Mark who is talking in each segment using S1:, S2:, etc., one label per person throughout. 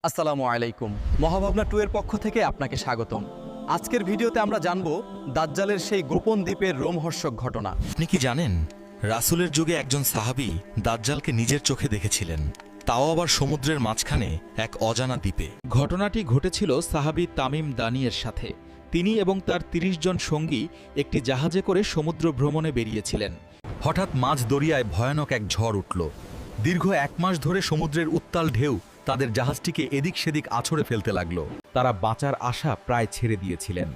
S1: আসসালামু আলাইকুম। মহাভাবনা 2 এর পক্ষ থেকে আপনাকে স্বাগতম। আজকের ভিডিওতে আমরা জানব দাজ্জালের সেই গোপন দ্বীপের রোমহর্ষক ঘটনা।
S2: আপনি কি জানেন রাসূলের যুগে একজন সাহাবী দাজ্জালকে নিজের চোখে দেখেছিলেন, তাও আবার সমুদ্রের মাঝখানে এক অজানা দ্বীপে।
S3: ঘটনাটি ঘটেছিল সাহাবী তামিম দানিয়ের সাথে। তিনি এবং তার ৩০ জন সঙ্গী একটি জাহাজে করে সমুদ্র ভ্রমণে বেরিয়েছিলেন।
S2: হঠাৎ মাঝ দরিয়ায় ভয়ানক এক ঝড় উঠল। দীর্ঘ ১ মাস ধরে সমুদ্রের উত্তাল ঢেউ তাদের জাহাজটিকে এদিক সেদিক আছড়ে ফেলতে লাগলো।
S3: তারা বাঁচার আশা প্রায় ছেড়ে দিয়েছিলেন।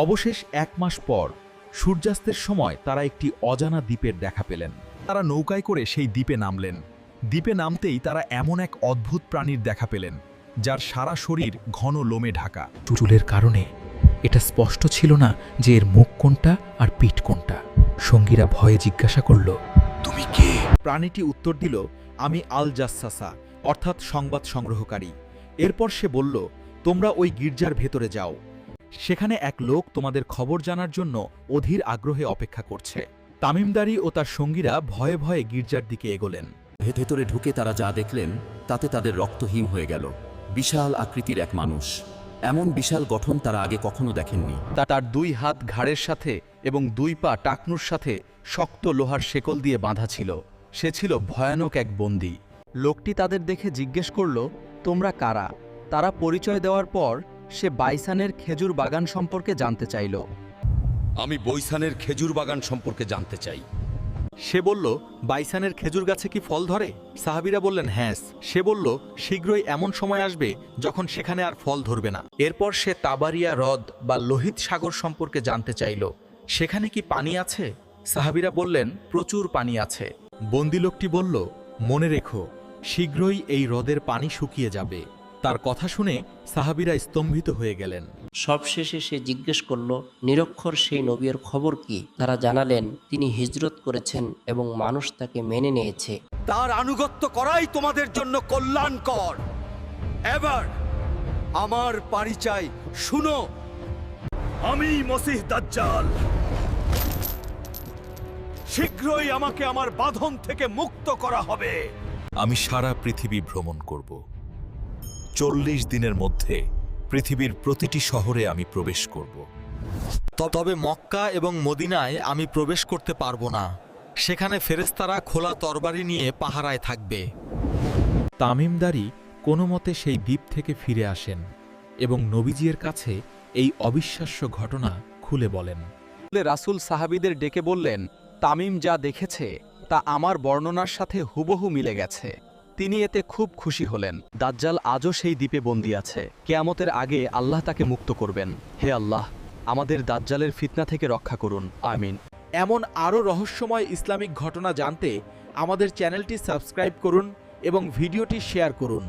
S3: অবশেষ ১ মাস পর সূর্যাস্তের সময় তারা একটি অজানা দ্বীপের দেখা পেলেন।
S4: তারা নৌকায় করে সেই দ্বীপে নামলেন। দ্বীপে নামতেই তারা এমন এক অদ্ভুত প্রাণীর দেখা পেলেন, যার সারা শরীর ঘন লোমে ঢাকা।
S5: চুলের কারণে এটা স্পষ্ট ছিল না যে এর মুখ কোনটা আর পিঠ কোনটা। সঙ্গীরা ভয়ে জিজ্ঞাসা করল,
S2: তুমি কে?
S3: প্রাণীটি উত্তর দিল, আমি আল জাসসাসা, অর্থাৎ সংবাদ সংগ্রহকারী। এরপর সে বলল, তোমরা ওই গির্জার ভেতরে যাও। সেখানে এক লোক তোমাদের খবর জানার জন্য অধীর আগ্রহে অপেক্ষা করছে। তামিমদারি ও তার সঙ্গীরা ভয়ে ভয়ে গির্জার দিকে এগোলেন।
S6: ভেতরে ঢুকে তারা যা দেখলেন তাতে তাদের রক্ত হিম হয়ে গেল। বিশাল আকৃতির এক মানুষ, এমন বিশাল গঠন তারা আগে কখনো দেখেননি।
S1: তার 2 হাত ঘাড়ের সাথে এবং 2 পা টাকনুর সাথে শক্ত লোহার শেকল দিয়ে বাঁধা ছিল। সে ছিল ভয়ানক এক বন্দী। লোকটি তাদের দেখে জিজ্ঞেস করল, তোমরা কারা? তারা পরিচয় দেওয়ার পর সে বাইসানের খেজুর বাগান সম্পর্কে জানতে চাইল।
S2: আমি বৈসানের খেজুর বাগান সম্পর্কে জানতে চাই।
S3: সে বলল, বাইসানের খেজুর গাছে কি ফল ধরে? সাহাবীরা বললেন, হ্যাঁ। সে বলল, শীঘ্রই এমন সময় আসবে যখন সেখানে আর ফল ধরবে না। এরপর সে তাবারিয়া হ্রদ বা লোহিত সাগর সম্পর্কে জানতে চাইল, সেখানে কি পানি আছে? সাহাবীরা বললেন, প্রচুর পানি আছে। বন্দী লোকটি বলল, মনে রেখো, শীঘ্রই এই হ্রদের পানি শুকিয়ে যাবে। তার কথা শুনে সাহাবীরা স্তম্ভিত হয়ে গেলেন।
S7: সবশেষে সে জিজ্ঞেস করল, নিরক্ষর সেই নবীর খবর কি? তারা জানালেন, তিনি হিজরত করেছেন এবং মানুষ তাকে মেনে নিয়েছে।
S2: তার আনুগত্য করাই তোমাদের জন্য কল্যাণকর। এবার আমার পরিচয় শুনো, আমি মসিহ দাজ্জাল। শীঘ্রই আমাকে আমার বাঁধন থেকে মুক্ত করা হবে। আমি সারা পৃথিবী ভ্রমণ করব। 40 দিনের মধ্যে পৃথিবীর প্রতিটি শহরে আমি প্রবেশ করব। তবে মক্কা এবং মদিনায় আমি প্রবেশ করতে পারবো না। সেখানে ফেরেশতারা খোলা তরবারি নিয়ে পাহারায় থাকবে।
S3: তামিমদারি কোনো মতে সেই দ্বীপ থেকে ফিরে আসেন এবং নবীজির কাছে এই অবিশ্বাস্য ঘটনা খুলে বলেন।
S1: রাসূল সাহাবীদের ডেকে বললেন, তামিম যা দেখেছে তা আমার বর্ণনার সাথে হুবহু মিলে গেছে। তিনি এতে খুব খুশি হলেন। দাজ্জাল আজও সেই দ্বীপে বন্দী আছে। কিয়ামতের আগে আল্লাহ তাকে মুক্ত করবেন। হে আল্লাহ, আমাদের দাজ্জালের ফিতনা থেকে রক্ষা করুন, আমিন।
S3: এমন আরও রহস্যময় ইসলামিক ঘটনা জানতে আমাদের চ্যানেলটি সাবস্ক্রাইব করুন এবং ভিডিওটি শেয়ার করুন।